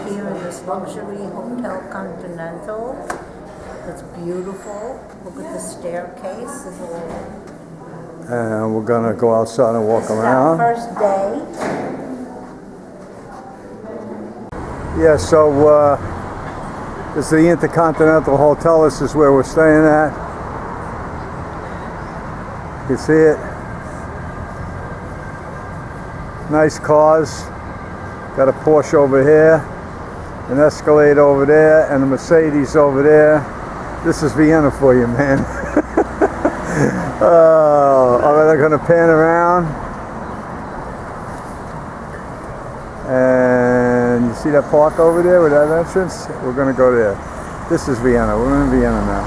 here in this luxury Hotel Continental. It's beautiful. Look at the staircase. And we're gonna go outside and walk around. This is our first day. Yeah, so this is the Intercontinental Hotel. This is where we're staying at. You can see it. Nice cars. Got a Porsche over here, an Escalade over there, and a Mercedes over there. This is Vienna for you, man. Oh, they're gonna pan around. And you see that park over there with that entrance? We're gonna go there. This is Vienna. We're in Vienna now.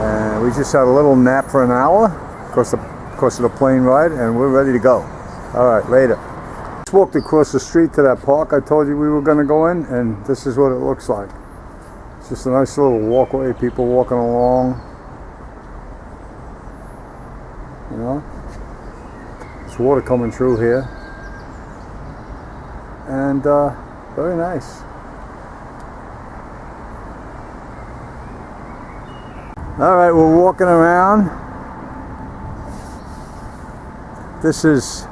And we just had a little nap for an hour because of the plane ride, and we're ready to go. All right, later. Just walked across the street to that park I told you we were going to go in, and this is what it looks like. It's just a nice little walkway, people walking along. You know? There's water coming through here. And very nice. All right, we're walking around. This is,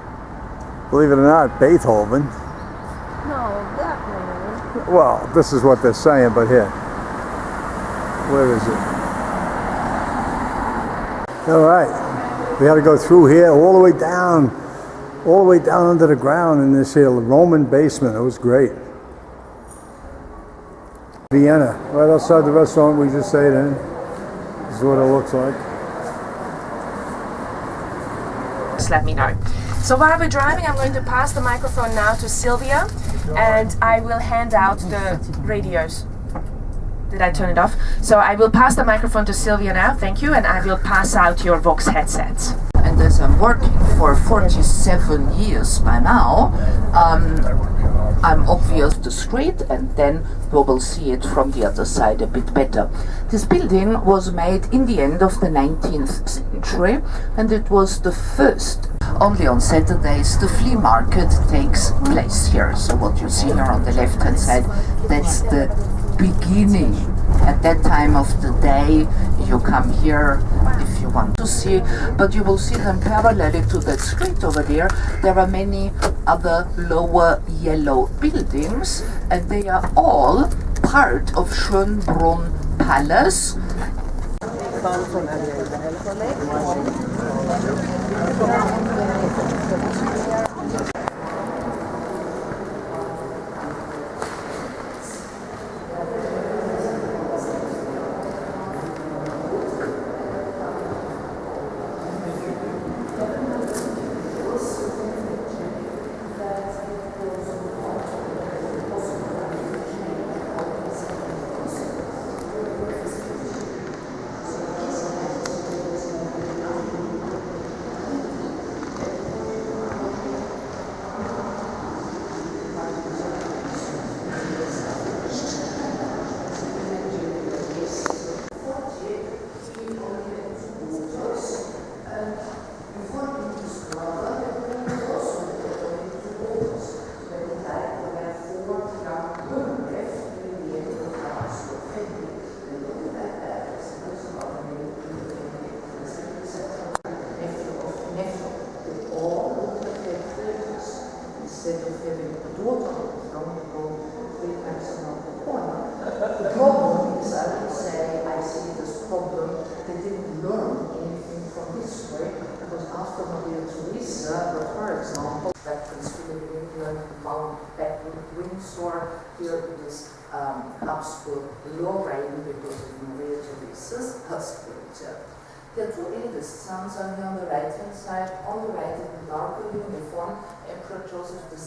believe it or not, Beethoven. No, definitely. Well, this is what they're saying, but here. Where is it? All right. We had to go through here all the way down under the ground in this here Roman basement. It was great. Vienna, right outside the restaurant we just stayed in. This is what it looks like. Just let me know. So while we're driving, I'm going to pass the microphone now to Sylvia, and I will hand out the radios. Did I turn it off? So I will pass the microphone to Sylvia now, thank you, and I will pass out your Vox headsets. And as I'm working for 47 years by now, I'm obvious the street, and then we will see it from the other side a bit better. This building was made in the end of the 19th century, and it was the first. Only on Saturdays the flea market takes place here. So what you see here on the left hand side, that's the beginning. At that time of the day you come here if you want to see, but you will see them parallel to that street over there. There are many other lower yellow buildings, and they are all part of Schönbrunn Palace. Here it is Habsburg Lorraine because of Maria Theresa's husband. There are two eldest sons on here on the right hand side. On the right in the darker uniform, Emperor Joseph II,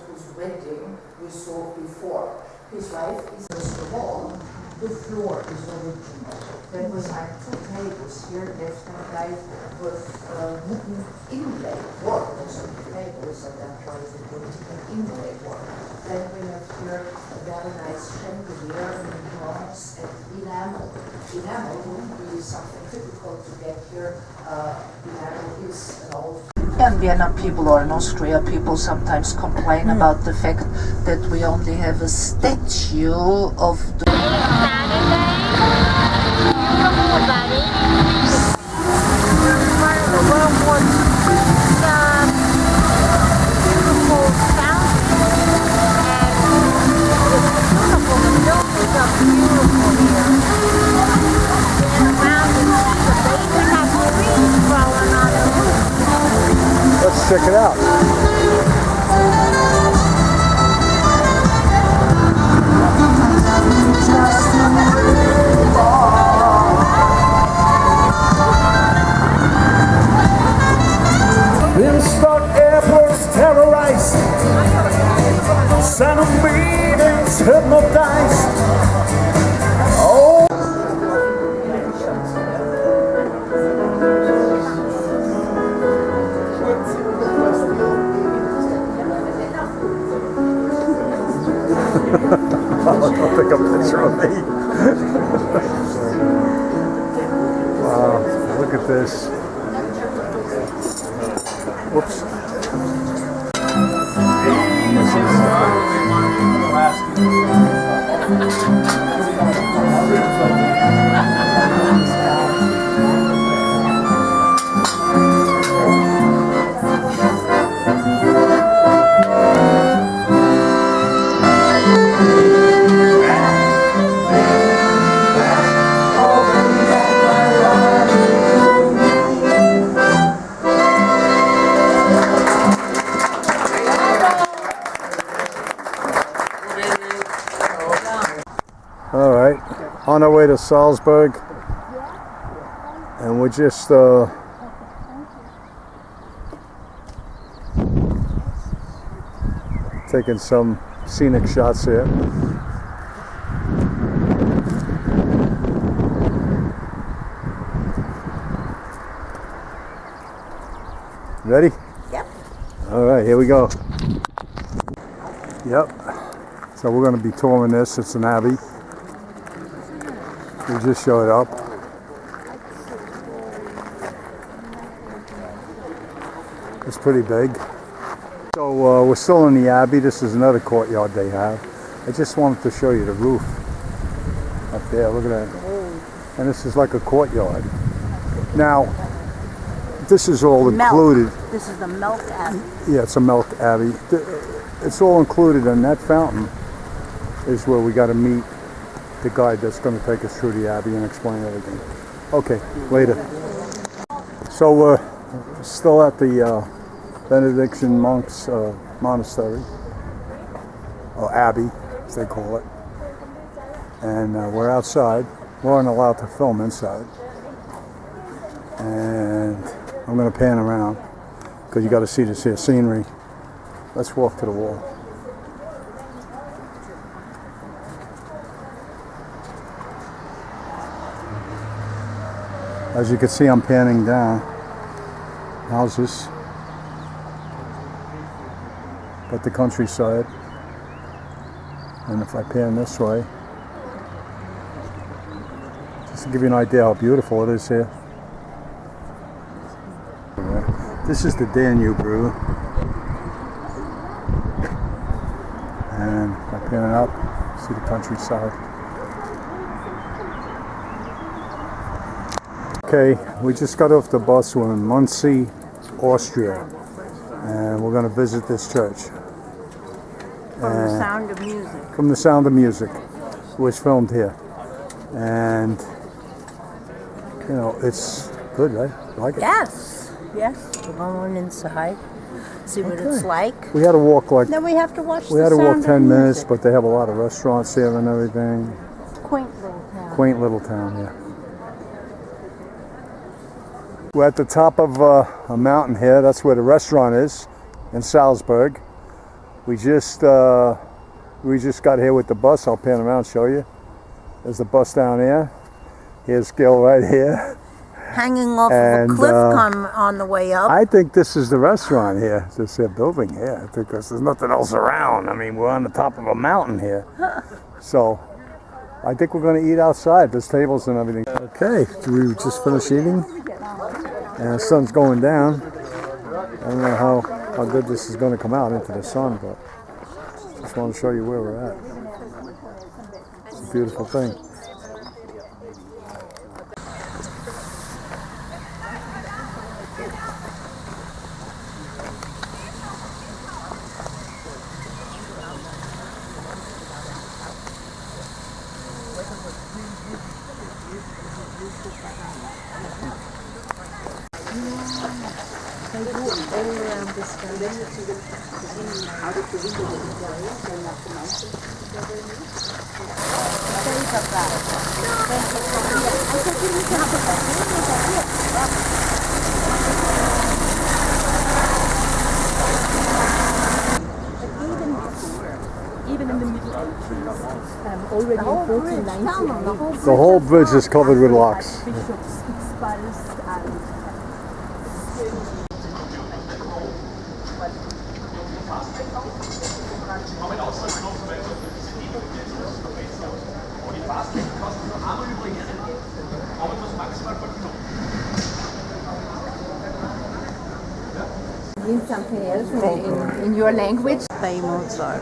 whose wedding we saw before. His wife is first of all, the floor is original. There was like two tables here, left and right, with wooden inlay work. So the tables, and that was the wooden inlay work. Then we have here a very nice chandelier in bronze and enamel. Enamel would be something typical to get here. Enamel is an old In Vienna people or in Austria people sometimes complain about the fact that we only have a statue of the Let's check it out. Innsbruck airport's terrorized, Santa meetings hypnotized. Oh. I'll take a picture of me. Wow, look at this. Whoops. All right, on our way to Salzburg, and we're just taking some scenic shots here. Ready? Yep. All right, here we go. Yep. So we're going to be touring this. It's an abbey. We just showed up. It's pretty big. So we're still in the abbey. This is another courtyard they have. I just wanted to show you the roof up there. Look at that. And this is like a courtyard. Now, this is all included. This is the Milk Abbey. Yeah, it's a milk abbey. It's all included, and that fountain is where we got to meet the guide that's going to take us through the abbey and explain everything. Okay, later. So we're still at the Benediction monks monastery, or abbey, as they call it. And we're outside. We aren't allowed to film inside. And I'm going to pan around because you got to see this here scenery. Let's walk to the wall. As you can see, I'm panning down. Houses. Got the countryside. And if I pan this way, just to give you an idea how beautiful it is here. This is the Danube Brew. And if I pan it up, see the countryside. Okay, we just got off the bus. We're in Muncie, Austria, and we're going to visit this church. From the Sound of Music. From the Sound of Music. It was filmed here. And, you know, it's good, right? Like it? Yes, yes. We're going inside, see what it's like. We had to walk like, Then we have to watch we the had to Sound walk of 10 minutes, Music. but they have a lot of restaurants here and everything. Quaint little town. Quaint little town, yeah. We're at the top of a mountain here. That's where the restaurant is in Salzburg. We just got here with the bus. I'll pan around and show you. There's the bus down there. Here's Gil right here. Hanging off And, of a cliff come on the way up. I think this is the restaurant here. This building here, because there's nothing else around. I mean, we're on the top of a mountain here. So I think we're going to eat outside. There's tables and everything. Okay, we just finished eating. And the sun's going down. don't know how good this is going to come out into the sun, but just want to show you where we're at. It's a beautiful thing. Even in the Middle Ages, already in 1498, The whole bridge is covered with locks. bishops expulsed and something else in your language. By Mozart.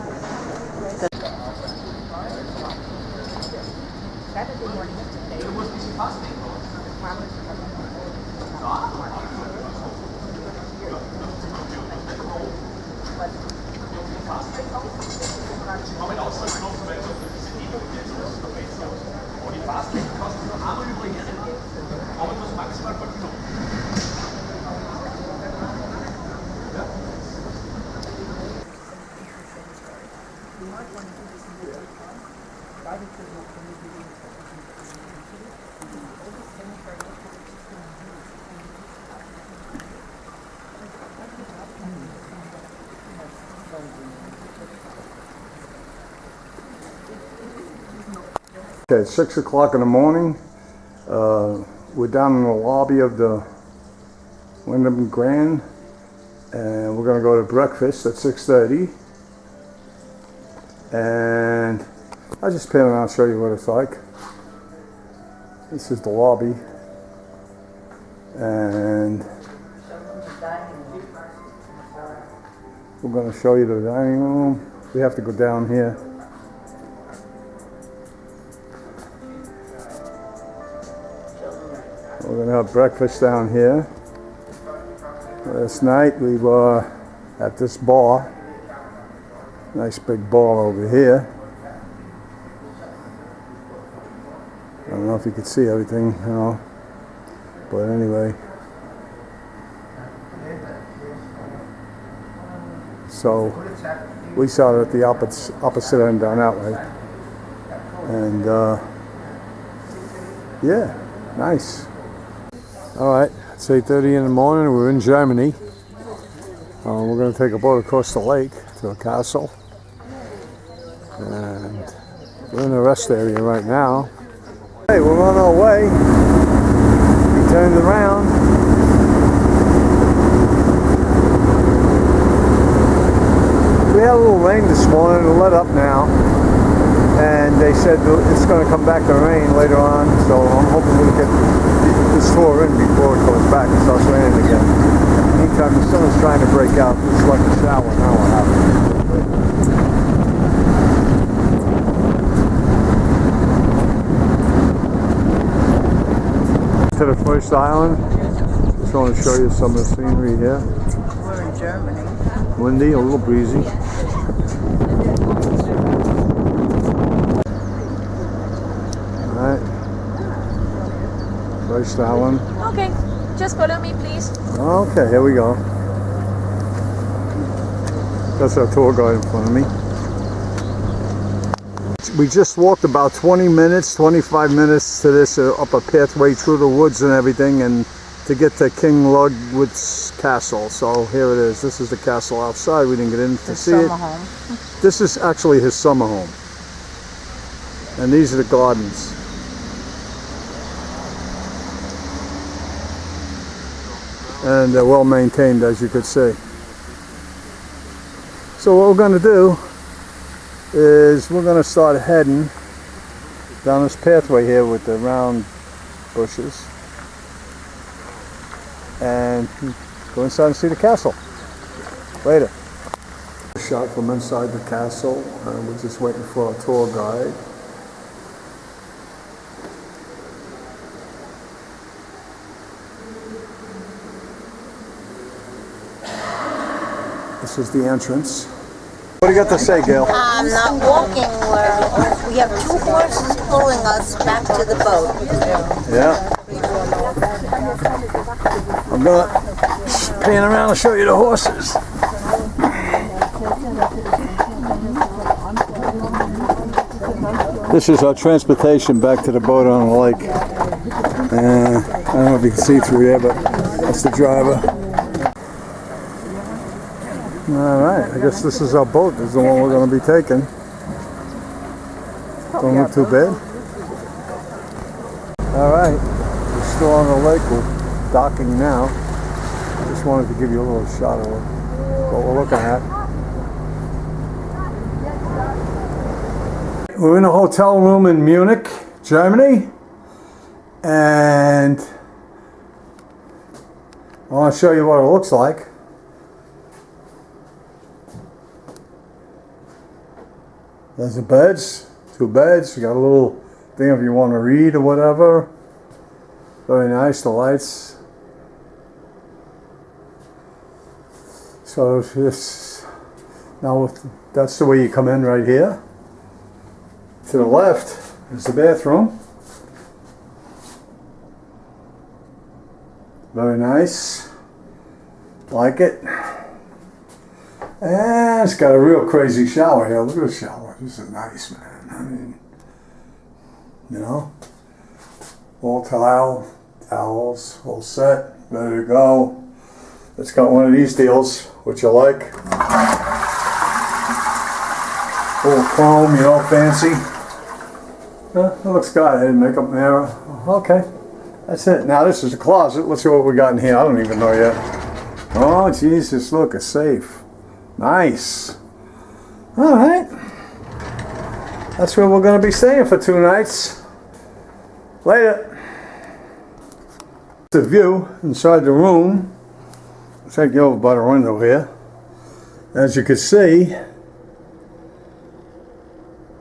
Okay, it's 6 o'clock in the morning. We're down in the lobby of the Wyndham Grand, and we're going to go to breakfast at 6:30. And I just plan on show you what it's like. This is the lobby, and we're going to show you the dining room. We have to go down here. We're going to have breakfast down here. Last night we were at this bar. Nice big bar over here. I don't know if you could see everything, you know. But anyway. So we saw it at the opposite end down that way. And yeah, nice. All right, it's 8:30 in the morning. We're in Germany. We're going to take a boat across the lake to a castle. And we're in the rest area right now. Hey, we're on our way. We turned around. We had a little rain this morning. It let up now. And they said it's going to come back to rain later on. So I'm hoping we'll get this tour in before it goes back and starts raining again. Meantime, the sun is trying to break out. It's like a shower now. What happened? To the first island. Just want to show you some of the scenery here. We're in Germany. Windy, a little breezy. Alright. First island. Okay, just follow me, please. Okay, here we go. That's our tour guide in front of me. We just walked about 20 minutes, 25 minutes to this up a pathway through the woods and everything, and to get to King Ludwig's castle. So here it is. This is the castle outside. We didn't get in to see it. Summer home. This is actually his summer home. And these are the gardens. And they're well maintained, as you could see. So what we're going to do is we're going to start heading down this pathway here with the round bushes and go inside and see the castle. Later. Shot from inside the castle, and we're just waiting for our tour guide. This is the entrance. What do you got to say, Gail? I'm not walking. We have 2 horses pulling us back to the boat. Yeah. I'm gonna pan around and show you the horses. This is our transportation back to the boat on the lake. I don't know if you can see through there, but that's the driver. Alright, I guess this is our boat. This is the one we're going to be taking. Don't look too bad. Alright, we're still on the lake. We're docking now. I just wanted to give you a little shot of what we're looking at. We're in a hotel room in Munich, Germany. And I want to show you what it looks like. There's the beds, 2 beds. You got a little thing if you want to read or whatever. Very nice, the lights. So this, now that's the way you come in right here. To the left is the bathroom. Very nice. Like it. And it's got a real crazy shower here. Look at the shower. This is nice, man. I mean, you know, all towels, all set, ready to go. It's got one of these deals, which I like. Full chrome, you know, fancy. It looks good. I didn't make up mirror. Okay, that's it. Now this is the closet. Let's see what we got in here. I don't even know yet. Oh, Jesus, look, a safe. Nice. All right. That's where we're going to be staying for 2 nights. Later. The view inside the room. I'll take you over by the window here. As you can see,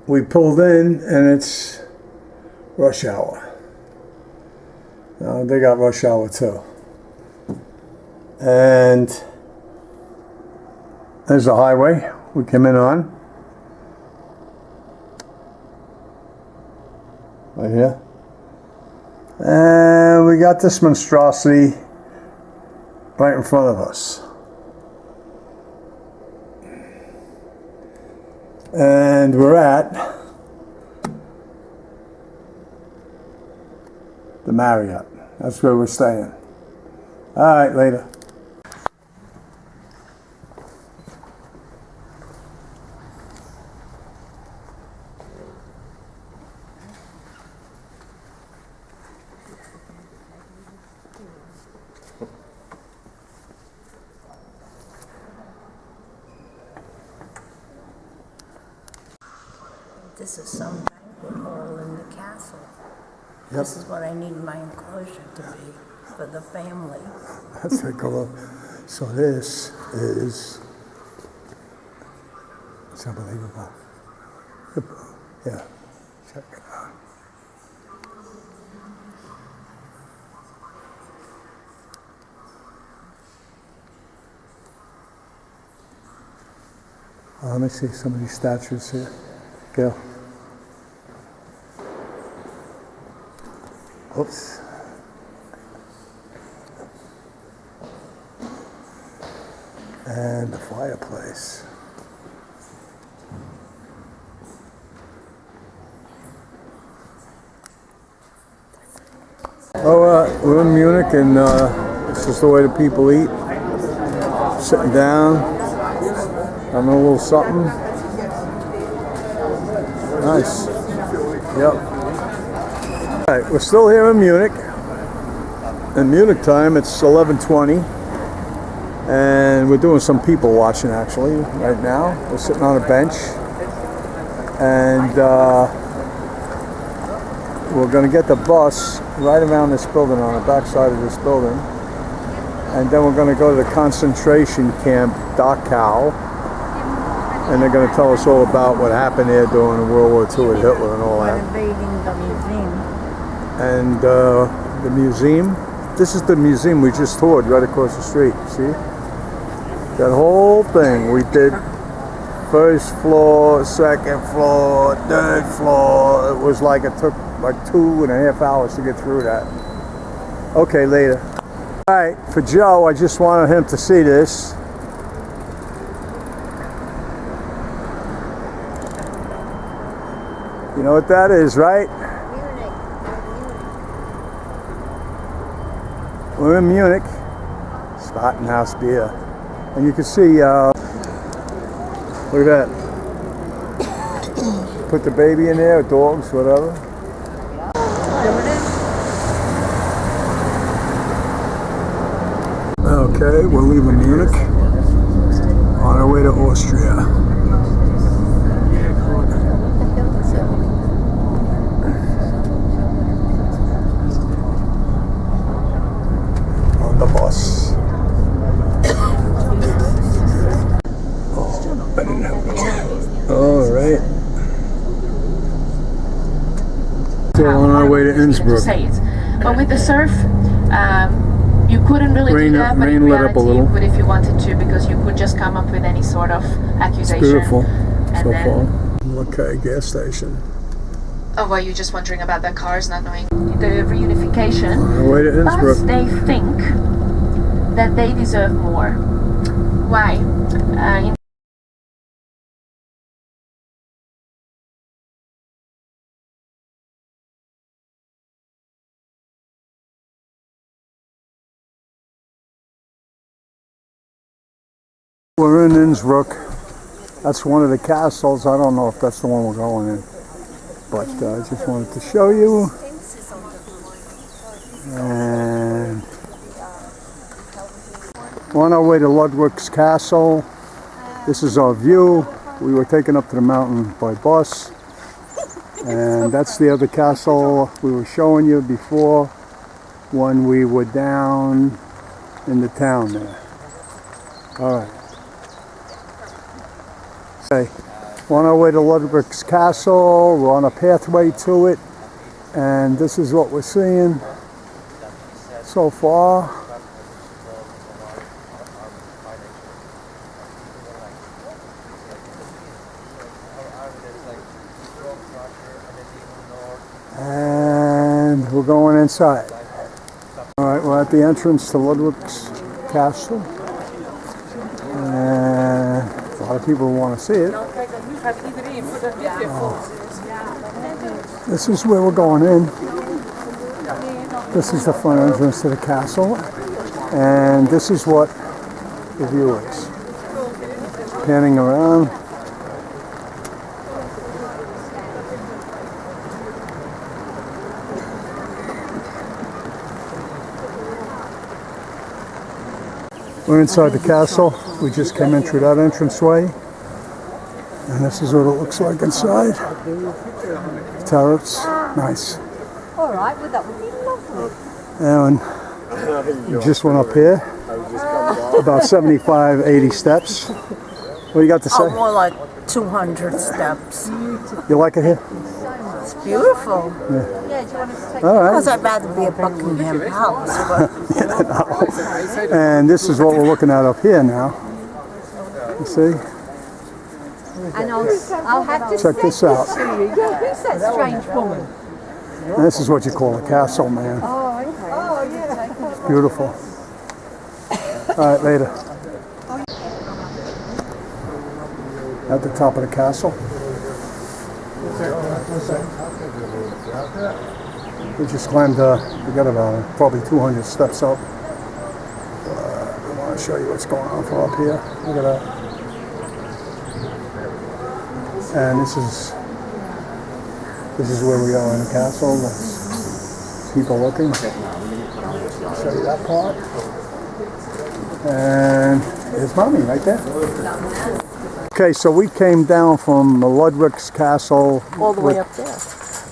we pulled in and it's rush hour. They got rush hour too. And there's the highway we came in on. Right here. And we got this monstrosity right in front of us. And we're at the Marriott. That's where we're staying. All right, later. This is some banquet hall in the castle. Yep. This is what I need my enclosure to be for the family. Let's take a look. So this is, it's unbelievable. Yeah, check it out. Let me see some of these statues here. Go. Oops. And the fireplace. We're in Munich, and this is the way the people eat. Sitting down, having a little something. Nice. Yep. All right, we're still here in Munich. In Munich time, it's 11:20, and we're doing some people watching actually right now. We're sitting on a bench, and we're going to get the bus right around this building, on the back side of this building, and then we're going to go to the concentration camp Dachau, and they're going to tell us all about what happened there during World War II with Hitler and all that. Renovating the museum. And the museum, this is the museum we just toured right across the street, see? That whole thing we did, first floor, second floor, third floor. It was like, it took like 2.5 hours to get through that. Okay, later. All right, for Joe, I just wanted him to see this. You know what that is, right? We're in Munich, Staatenhaus beer. And you can see, look at that. Put the baby in there, dogs, whatever. Okay, we're leaving Munich on our way to Austria. On the bus. Oh, I didn't have it. All right. So on our way to Innsbruck. Say it. But with the surf, you couldn't really do that, but in rain let up a reality little. you could if you wanted to, because you could just come up with any sort of accusation. It's beautiful and so then, far. Okay, gas station. Oh, were you just wondering about the cars, not knowing the reunification? On our way to Innsbruck. But they think that they deserve more. Why? We're in Innsbruck. That's one of the castles. I don't know if that's the one we're going in, but I just wanted to show you. And we're on our way to Ludwig's Castle. This is our view. We were taken up to the mountain by bus, and that's the other castle we were showing you before when we were down in the town there. All right. Okay. We're on our way to Ludwig's Castle. We're on a pathway to it, and this is what we're seeing so far. And we're going inside. All right, we're at the entrance to Ludwig's Castle, and a lot of people want to see it. This is where we're going in. This is the front entrance to the castle, and this is what the view is. Panning around. We're inside the castle. We just came in through that entranceway, and this is what it looks like inside. Turrets, nice. All right, well that would be lovely. And we just went up here, about 75, 80 steps. What do you got to say? Oh, more like 200 steps. You like it here? It's beautiful. Yeah, do you want us to take All right. Because I'd rather be at Buckingham House, but And this is what we're looking at up here now. You see? And I'll have to Check this out. to you. Yeah, who's that strange woman? And this is what you call a castle, man. Oh, okay. Oh, yeah. It's beautiful. All right, later. At the top of the castle. We just climbed, we got about probably 200 steps up. I want to show you what's going on from up here. Look at that. And this is where we are in the castle. Let's keep a looking. I'll show you that part. And there's Mommy right there. Okay, so we came down from the Ludwig's Castle all the way up there.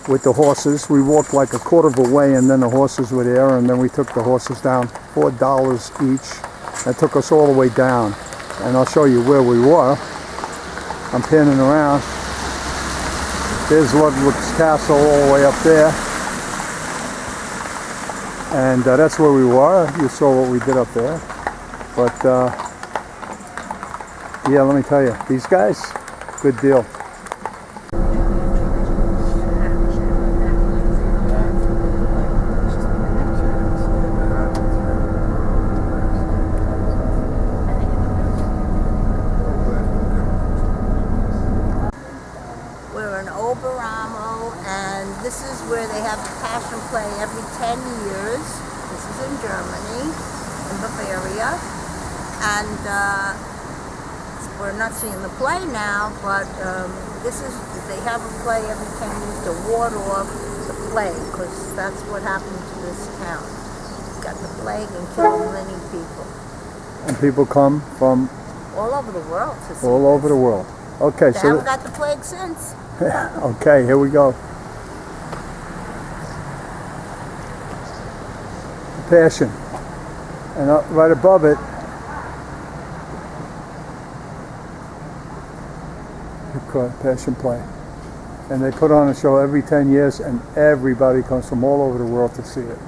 with the horses. We walked like a quarter of a way, and then the horses were there, and then we took the horses down, $4 each. That took us all the way down. and I'll show you where we were. I'm panning around. There's Ludwig's castle all the way up there. And that's where we were. You saw what we did up there. But yeah, let me tell you, these guys, good deal. This is where they have the Passion Play every 10 years. This is in Germany, in Bavaria. And we're not seeing the play now, but they have a play every 10 years to ward off the plague, because that's what happened to this town. It got the plague and killed many people. And people come from all over the world to see all over the world. Okay, they haven't got the plague since. Okay, here we go. Passion, and right above it, you call it Passion Play, and they put on a show every 10 years, and everybody comes from all over the world to see it.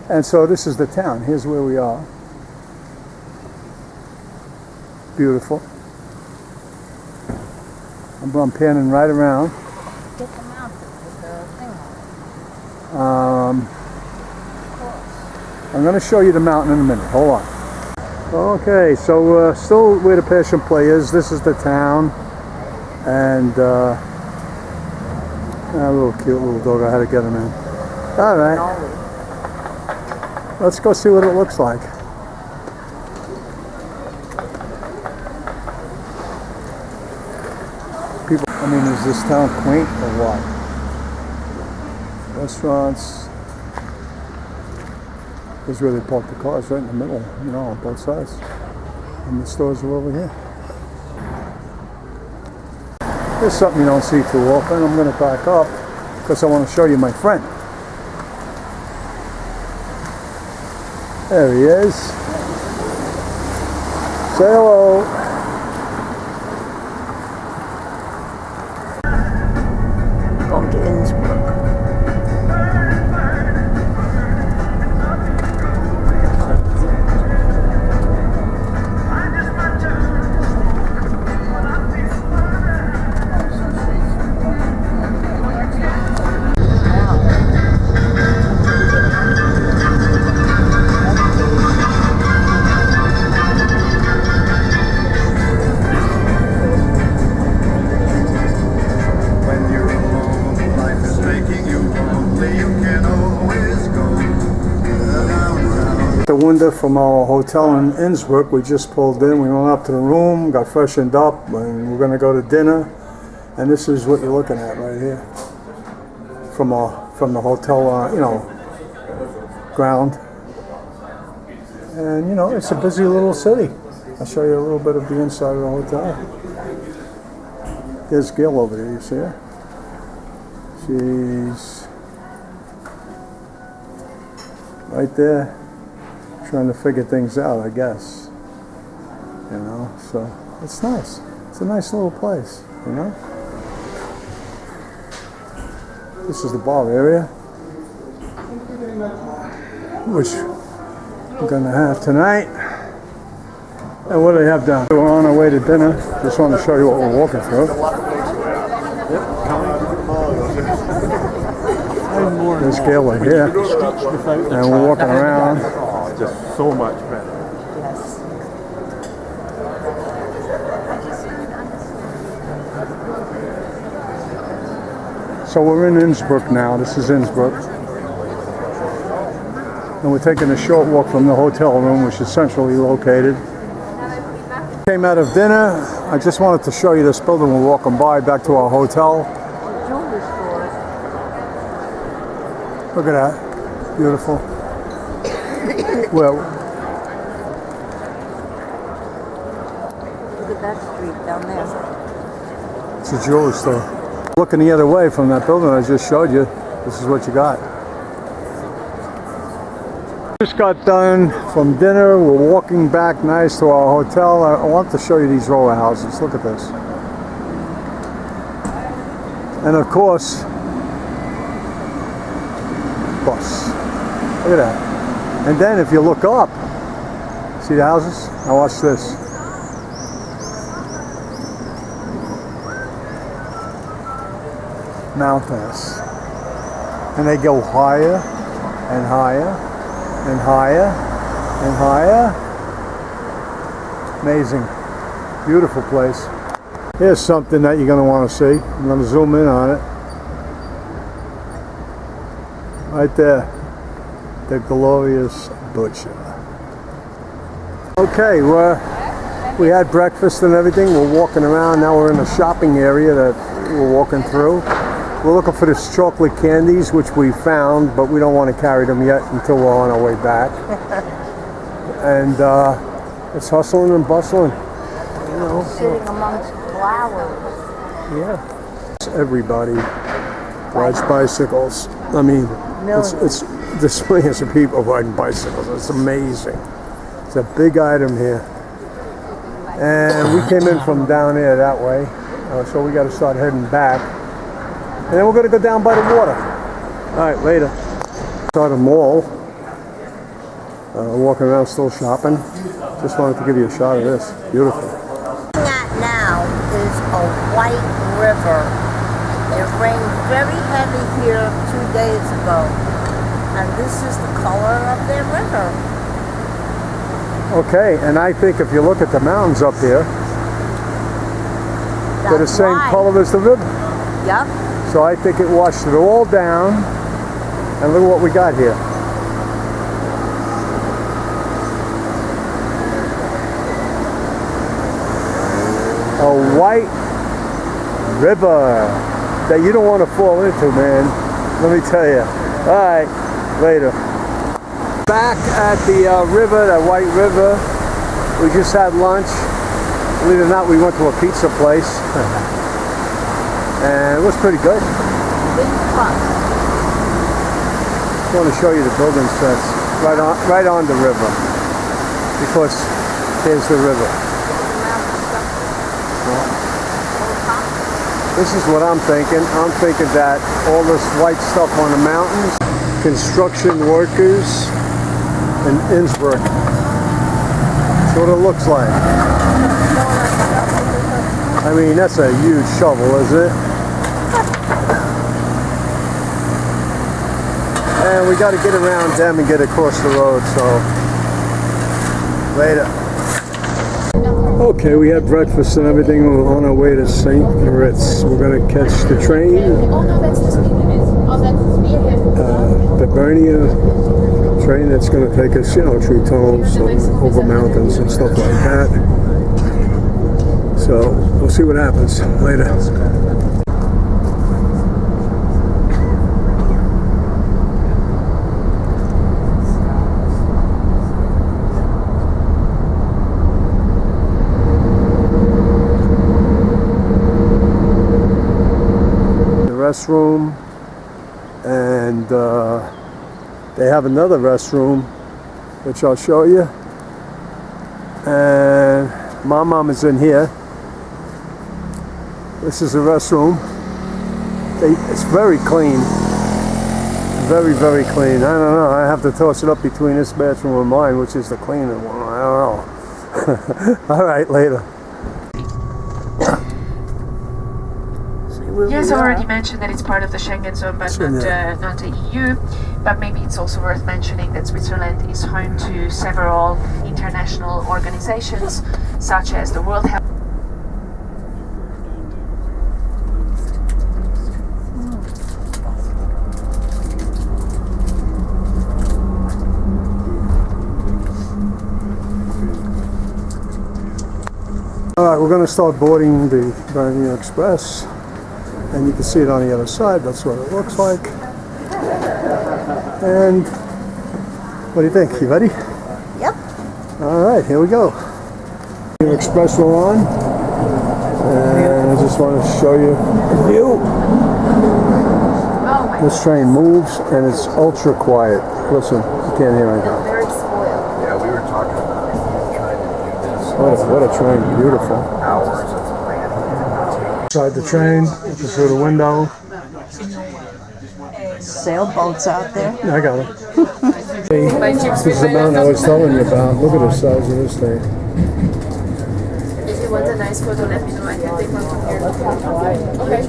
And so this is the town. Here's where we are. Beautiful. I'm panning right around. Get them out with the thing on. I'm going to show you the mountain in a minute. Hold on. Okay, so still where the Passion Play is. This is the town. And a little cute little dog. I had to get him in. All right. Let's go see what it looks like. People, I mean, is this town quaint or what? Restaurants. Here's where they park the cars, right in the middle, you know, on both sides. And the stores are over here. There's something you don't see too often. I'm going to back up because I want to show you my friend. There he is. Say hello. Going to Innsbruck. The window from our hotel in Innsbruck. We just pulled in. We went up to the room, got freshened up, and we're going to go to dinner. And this is what you're looking at right here from the hotel, you know, ground. And you know, it's a busy little city. I'll show you a little bit of the inside of the hotel. There's Gail over there. You see her? She's right there, trying to figure things out, I guess. You know, so it's nice. It's a nice little place, you know. This is the bar area, which we're gonna have tonight. And what do they have down? We're on our way to dinner. Just want to show you what we're walking through. There's Gail right here, and we're walking around. Oh, just so much better. So we're in Innsbruck now. This is Innsbruck. And we're taking a short walk from the hotel room, which is centrally located. Came out of dinner. I just wanted to show you this building we're walking by back to our hotel. Look at that. Beautiful. Well, Look at that street down there. it's a jewelry store. Looking the other way from that building I just showed you, this is what you got. Just got done from dinner. We're walking back nice to our hotel. I want to show you these row of houses. Look at this. And of course, bus. Look at that. And then if you look up, see the houses? Now watch this. Mountains. And they go higher and higher and higher and higher. Amazing. Beautiful place. Here's something that you're going to want to see. I'm going to zoom in on it. Right there. The glorious butcher. Okay, we had breakfast and everything. We're walking around. Now we're in a shopping area that we're walking through. We're looking for this chocolate candies, which we found, but we don't want to carry them yet until we're on our way back. And it's hustling and bustling. You know, Sitting amongst flowers. yeah. Everybody rides bicycles. I mean, it's there's millions of people riding bicycles. It's amazing. It's a big item here. And we came in from down there that way, so we got to start heading back. And then we're going to go down by the water. All right, later. Saw the mall. Walking around still shopping. Just wanted to give you a shot of this. Beautiful. What we're looking at now is a white river. It rained very heavy here 2 days ago. And this is the color of their river. Okay, and I think if you look at the mountains up here, they're the same color as the river. Yep. So I think it washed it all down. And look at what we got here. A white river that you don't want to fall into, man. Let me tell you. All right, later. Back at the river, that white river. We just had lunch. Believe it or not, we went to a pizza place. And it was pretty good. Big fun. I want to show you the building sets right on the river, because there's the river. This is what I'm thinking. I'm thinking that all this white stuff on the mountains, construction workers in Innsbruck. That's what it looks like. I mean, that's a huge shovel, is it? And we got to get around them and get across the road, so later. Okay, we had breakfast and everything on our way to St. Moritz. We're going to catch the train. The Bernia train that's going to take us, through tunnels, over mountains and stuff like that. So we'll see what happens later. Restroom, and they have another restroom which I'll show you, and my mom is in here. This is the restroom. It's very clean, very, very clean. I don't know, I have to toss it up between this bathroom and mine, which is the cleaner one. I don't know. All right, later. Yes, I already mentioned that it's part of the Schengen zone, but not the EU. But maybe it's also worth mentioning that Switzerland is home to several international organizations, such as the World Health. All right, we're going to start boarding the Bernia Express. And you can see it on the other side. That's what it looks like. And what do you think? You ready? Yep. All right, here we go. The Express we're on. And I just want to show you the view. Oh my This train moves and it's ultra quiet. Listen, you can't hear anything. Very spoiled. Yeah, we were talking about trying to do this. What a train, beautiful. Hours of planning. Inside the train, through the window. Sailboats out there. Yeah, I got it. This is the mountain I was telling you about. Look at the size of this thing. If you want a nice photo, let me know. I can take one from here. Okay.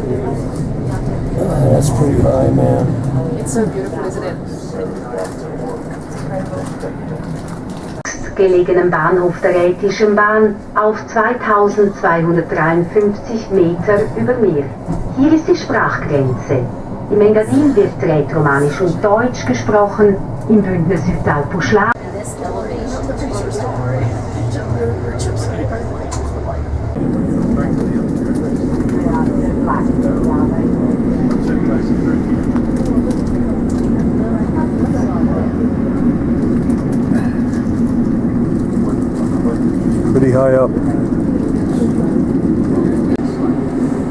That's pretty high, man. It's so beautiful, isn't it? Gelegenen Bahnhof der Rätischen Bahn auf 2253 Meter über Meer. Hier ist die Sprachgrenze. Im Engadin wird Rätoromanisch und Deutsch gesprochen, im Bündner Südalpo Schlag. Pretty high up.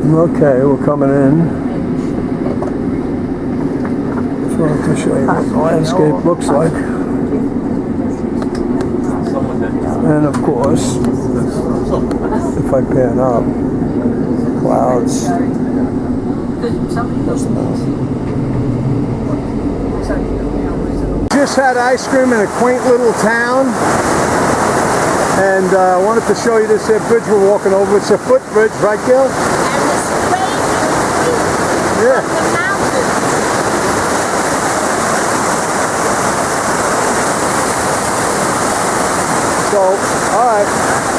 Okay, we're coming in. Just wanted to show you what the landscape looks like. And of course, if I pan up, clouds. Just had ice cream in a quaint little town. And I wanted to show you this here bridge we're walking over. It's a footbridge, right, Gil? And it's straight Yeah. from the mountains. So, alright,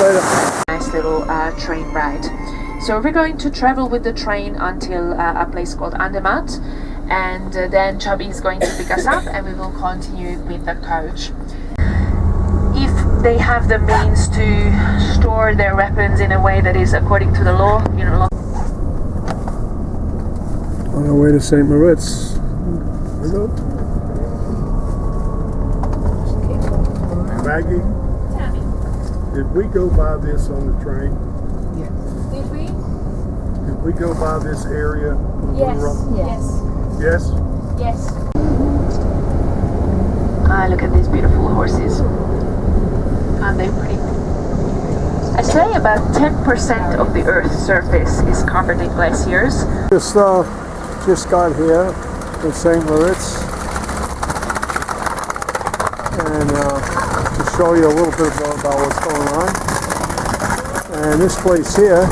later. Nice little train ride. So we're going to travel with the train until a place called Andermatt, and then Chubby is going to pick us up and we will continue with the coach. If they have the means to store their weapons in a way that is according to the law, you know. On our way to St. Moritz. Maggie, did we go by this on the train? Did we? Did we go by this area? Yes. Yes? Yes. Ah, look at these beautiful horses. Aren't they pretty? I say about 10% of the Earth's surface is covered in glaciers. Just got here in St. Moritz. And to show you a little bit about what's going on. And this place here,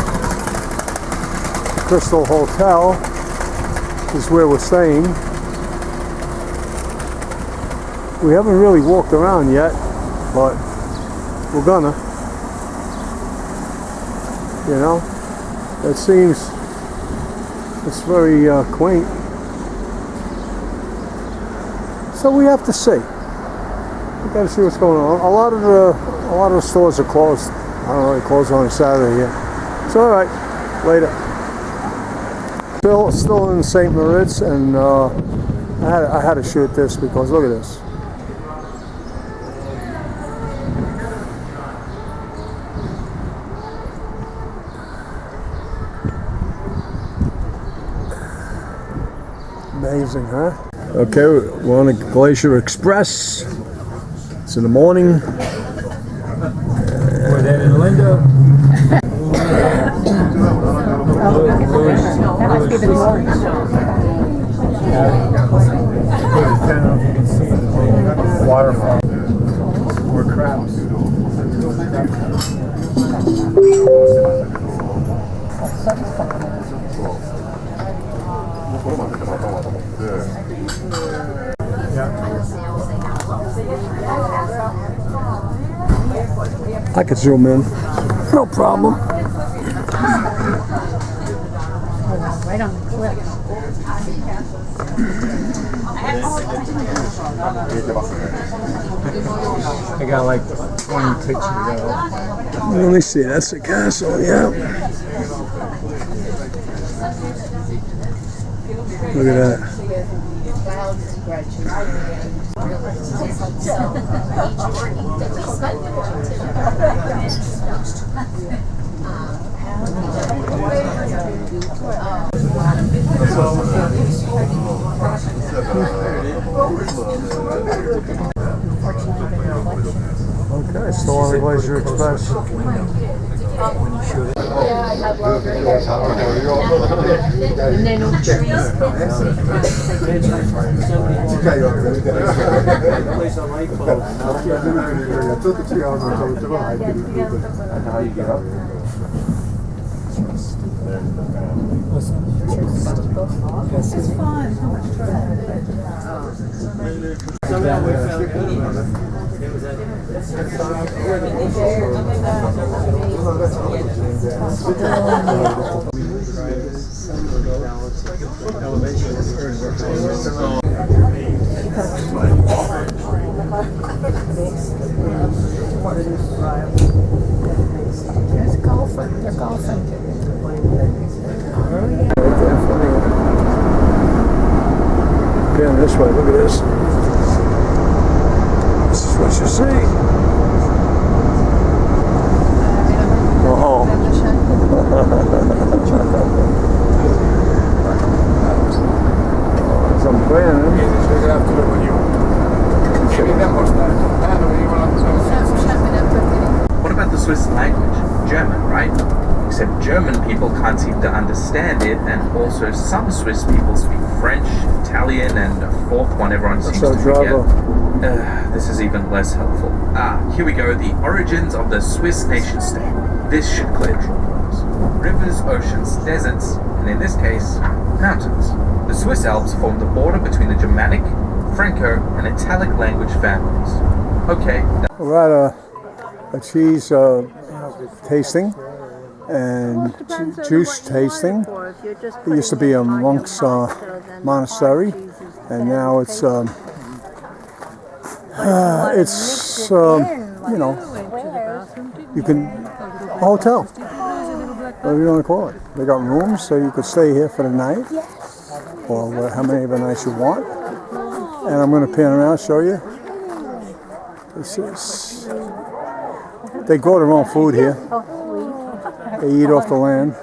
Crystal Hotel, is where we're staying. We haven't really walked around yet, but we're gonna. You know, it seems it's very quaint. So we have to see. We got to see what's going on. A lot of the stores are closed. I don't know, they close on Saturday here. It's all right. Later. Still in St. Moritz, and I had to shoot this because look at this. Amazing, huh? Okay, we're on a Glacier Express. It's in the morning. We're there in Linda. Waterfall. We're crabs. I could zoom in. No problem. Right on the cliff. I got like 20 pictures of Let me see, that's the castle, yeah. Look at that. Okay, still on the Glacier Express. This is fun. There's golfing. They're golfing. Again, this way, look at this. This is what you see. Oh. Some planning. What about the Swiss language? German, right? Except German people can't seem to understand it, and also some Swiss people speak French, Italian, and a fourth one everyone seems to forget. This is even less helpful. Here we go, the origins of the Swiss nation-state. This should clear troubles. Rivers, oceans, deserts, and in this case, mountains. The Swiss Alps form the border between the Germanic, Franco, and Italic language families. Okay. We're at a cheese tasting and juice tasting. It used to be a monk's monastery, and now it's you know, you can a hotel, whatever you want to call it. They got rooms, so you could stay here for the night, or how many of the nights you want. And I'm going to pan around and show you. This is, they grow their own food here. They eat off the land.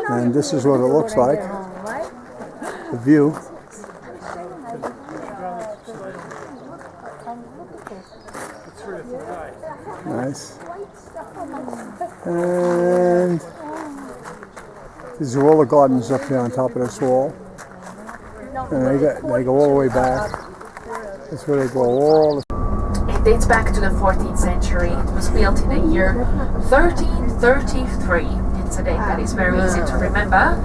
And this is what it looks like. The view. Nice. And these are all the gardens up here on top of this wall. And they go all the way back. That's where they go all the... It dates back to the 14th century. It was built in the year 1333. It's a date that is very easy to remember.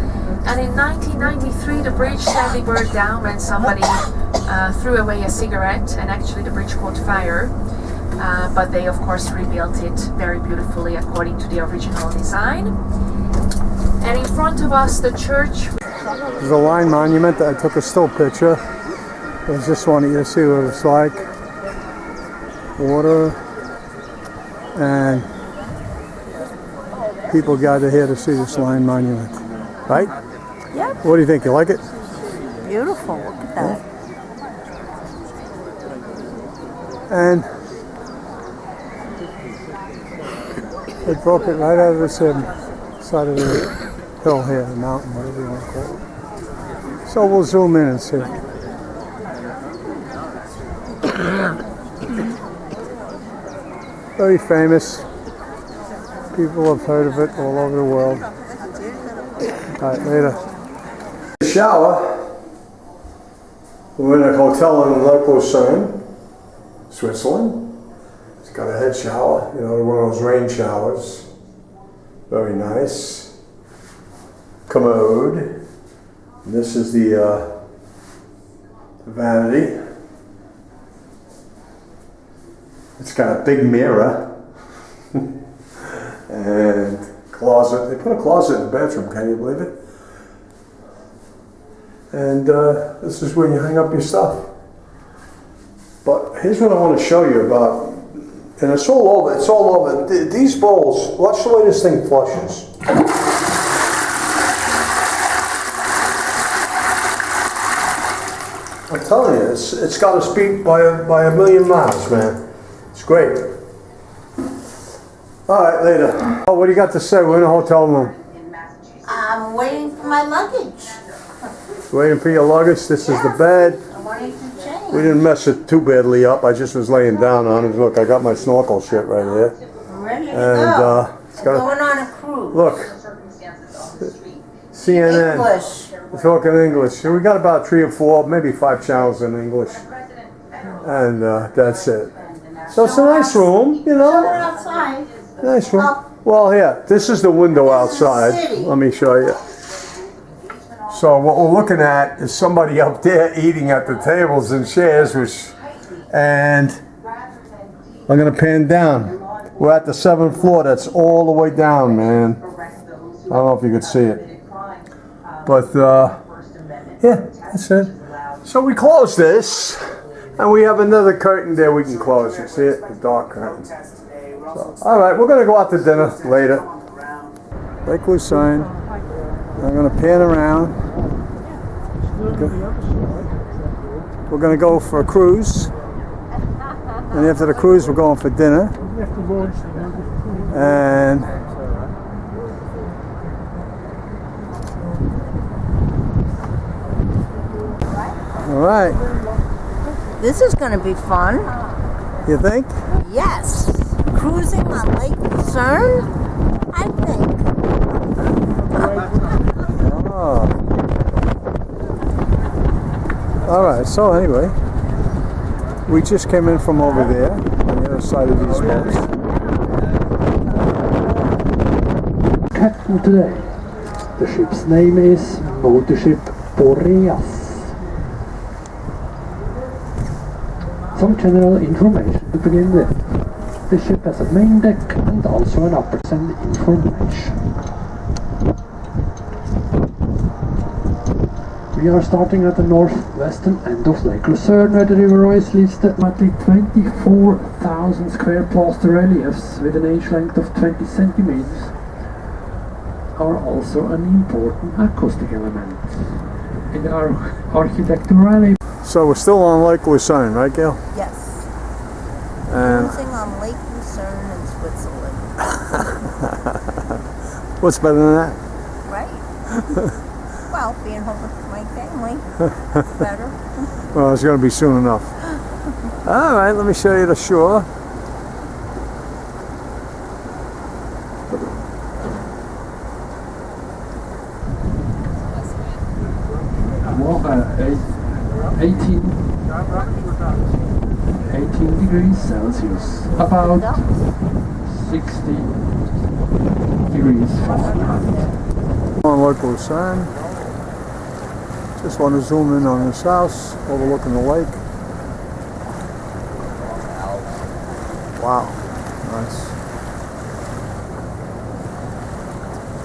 And in 1993, the bridge sadly burned down when somebody threw away a cigarette, and actually the bridge caught fire. But they, of course, rebuilt it very beautifully according to the original design. And in front of us, the church. There's a line monument. I took a still picture. I just wanted you to see what it's like. Water, and people gather here to see this line monument, right? Yep. What do you think? You like it? Beautiful. Look at that. And they broke it right out of the side of the hill here, the mountain, whatever you want to call it. So we'll zoom in and see. Very famous. People have heard of it all over the world. All right, later. Shower. We're in a hotel in Leipzig, Switzerland. It's got a head shower, you know, one of those rain showers. Very nice. Commode. And this is the vanity. It's got a big mirror and closet. They put a closet in the bedroom, can you believe it? And this is where you hang up your stuff. But here's what I want to show you about, and it's all over. It's all over. These bowls. Watch the way this thing flushes. I'm telling you, it's got us beat by a million miles, man. It's great. All right, later. Oh, what do you got to say? We're in a hotel room. I'm waiting for my luggage. Waiting for your luggage. This is the bed. I'm waiting to change. We didn't mess it too badly up. I just was laying down on it. Look, I got my snorkel shit right here. Ready to And go. it's got Going on a cruise. look, CNN. English. We're talking English. So we got about 3 or 4, maybe 5 channels in English. And that's it. So it's a nice room, you So we're know. outside. Nice room. Well, here, this is the window outside. Let me show you. So what we're looking at is somebody up there eating at the tables and chairs, and I'm gonna pan down. We're at the 7th floor. That's all the way down, man. I don't know if you could see it, but yeah, that's it. So we close this, and we have another curtain there we can close. You see it, the dark curtain. So, all right, we're gonna go out to dinner later. Lake Lucerne. I'm gonna pan around. We're gonna go for a cruise, and after the cruise, we're going for dinner. And all right, This is going to be fun. you think? Yes. Cruising on Lake Lucerne? I think. Oh. All right. So anyway, we just came in from over there on the other side of these boats. Captain today. The ship's name is Motorship Boreas. Some general information to begin with. The ship has a main deck and also an upper deck information. We are starting at the northwestern end of Lake Lucerne, where the River Royce leaves the 24,000 square plaster reliefs with an age length of 20 centimeters. Are also an important acoustic element in our architectural alley. So we're still on Lake Lucerne, right, Gail? Yes. And Cruising on Lake Lucerne in Switzerland. what's better than that? Right? Well, being home with my family. It's better. Well, it's going to be soon enough. All right, let me show you the shore. Well, 18 degrees Celsius, about 60 degrees Fahrenheit. On Lake Lucerne. Just want to zoom in on this house overlooking the lake. Wow, nice.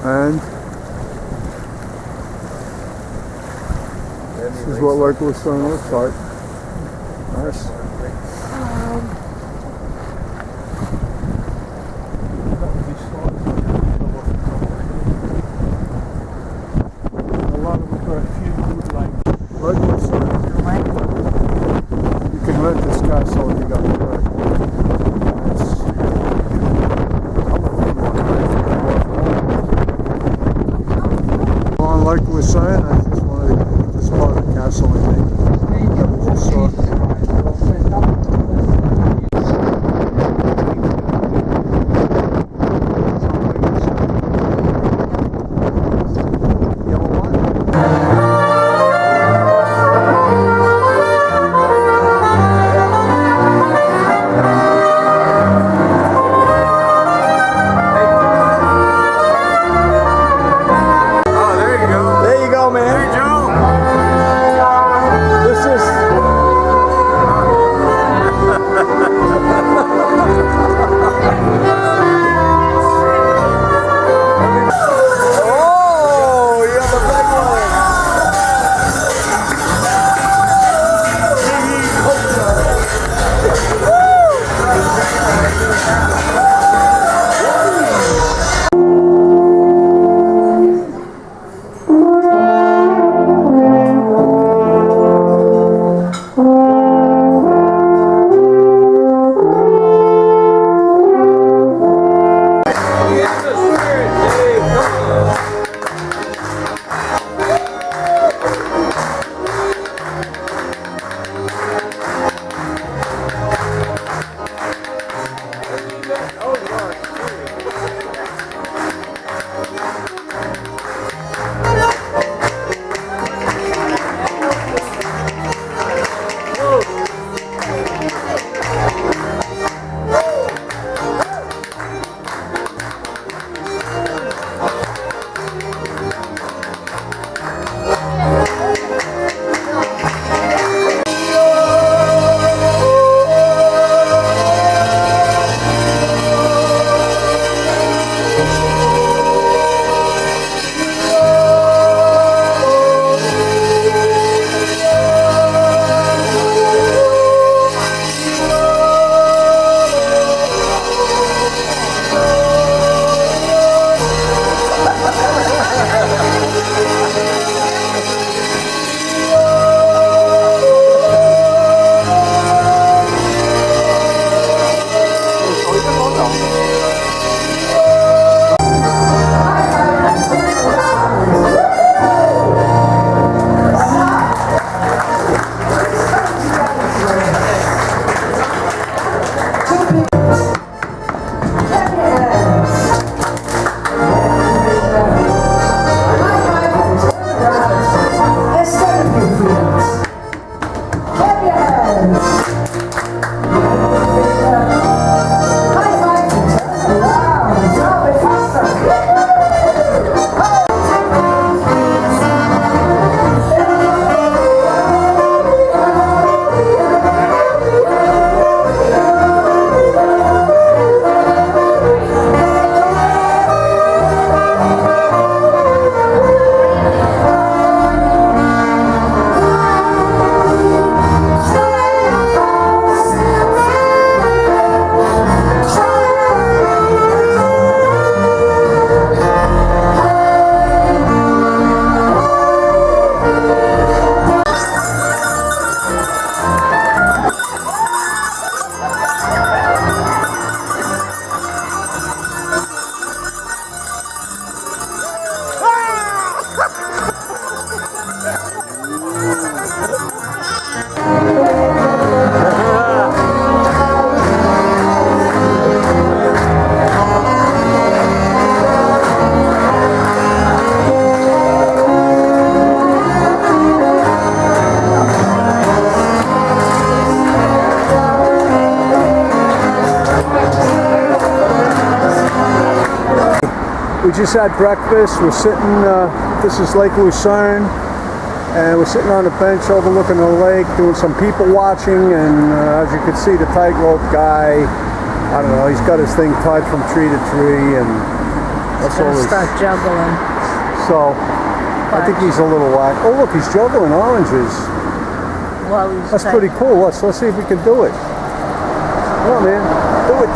And this is what Lake Lucerne looks like. Nice. Lake Lucerne. You can rent this castle if you got the right. On Lake Lucerne, I just wanted to get this part of the castle, I think. That we just saw. we just had breakfast. We're sitting, this is Lake Lucerne, and we're sitting on a bench overlooking the lake, doing some people watching, and as you can see, the tightrope guy, I don't know, he's got his thing tied from tree to tree, and that's all he's... Start juggling. So, I think he's a little whack. Oh look, he's juggling oranges. Well, that's pretty cool. Let's see if we can do it. Come on, man. Do it.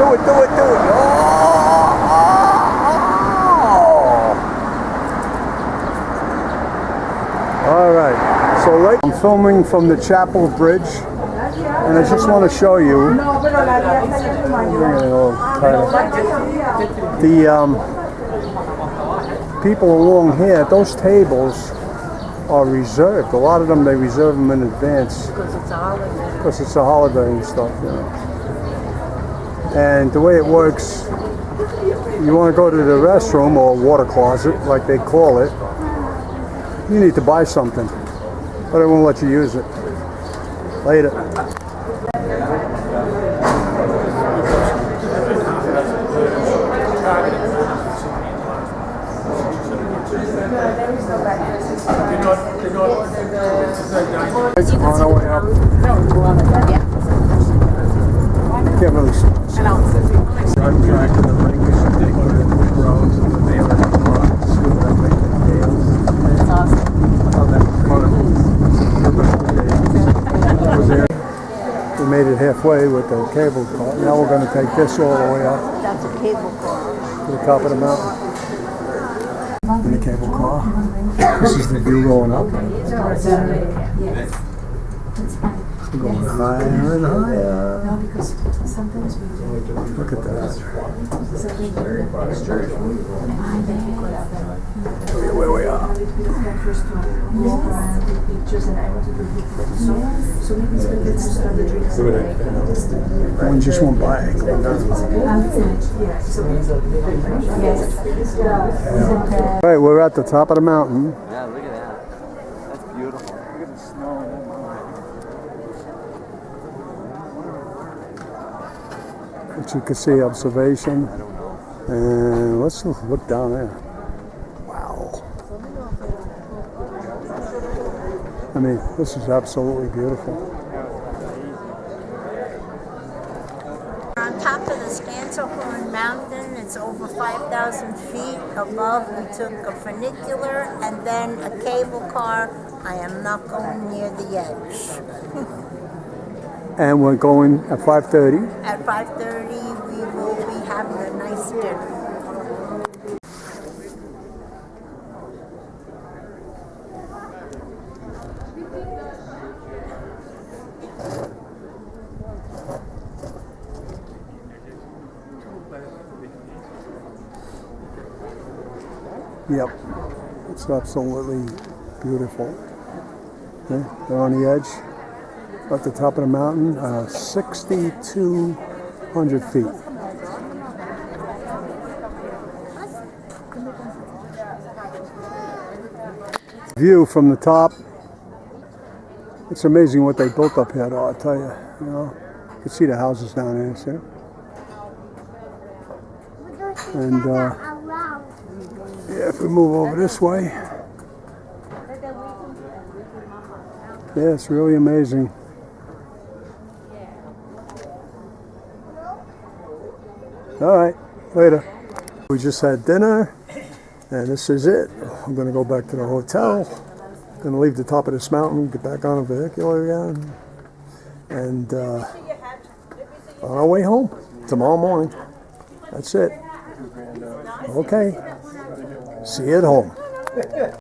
All right. So I'm filming from the Chapel Bridge, and I just want to show you the people along here. Those tables are reserved. A lot of them, they reserve them in advance. Because it's a holiday. Because it's a holiday and stuff, you know. And the way it works, you want to go to the restroom or water closet, like they call it, you need to buy something. But I won't let you use it. Later. It's on our way up. Can't really see. I'm tracking the ring. We should take one of the roads and the nail it across. Scoot up like the nails. That's awesome. Oh, that's fun. We made it halfway with the cable car. Now we're going to take this all the way up. That's a cable car. To the top of the mountain. In the cable car. This is the view going up. We're going higher and higher. Look at that. Where we are. One just went by. All right, we're at the top of the mountain. Yeah, look at that. That's beautiful. Look at the snow in that mountain. But you can see observation. And let's look down there. Wow. I mean, this is absolutely beautiful. On top of the Stanselhorn Mountain, it's over 5,000 feet above. We took a funicular and then a cable car. I am not going near the edge. And we're going at 5:30. At 5:30, we will be having a nice dinner. Yep, it's absolutely beautiful. Okay, they're on the edge, at the top of the mountain, 6,200 feet. View from the top. It's amazing what they built up here, though, I'll tell you. You know, you can see the houses down there, see? And yeah, if we move over this way, yeah, it's really amazing. All right, later. We just had dinner, and this is it. I'm going to go back to the hotel. Going to leave the top of this mountain, get back on a vehicular again, and on our way home tomorrow morning. That's it. Okay. See you at home.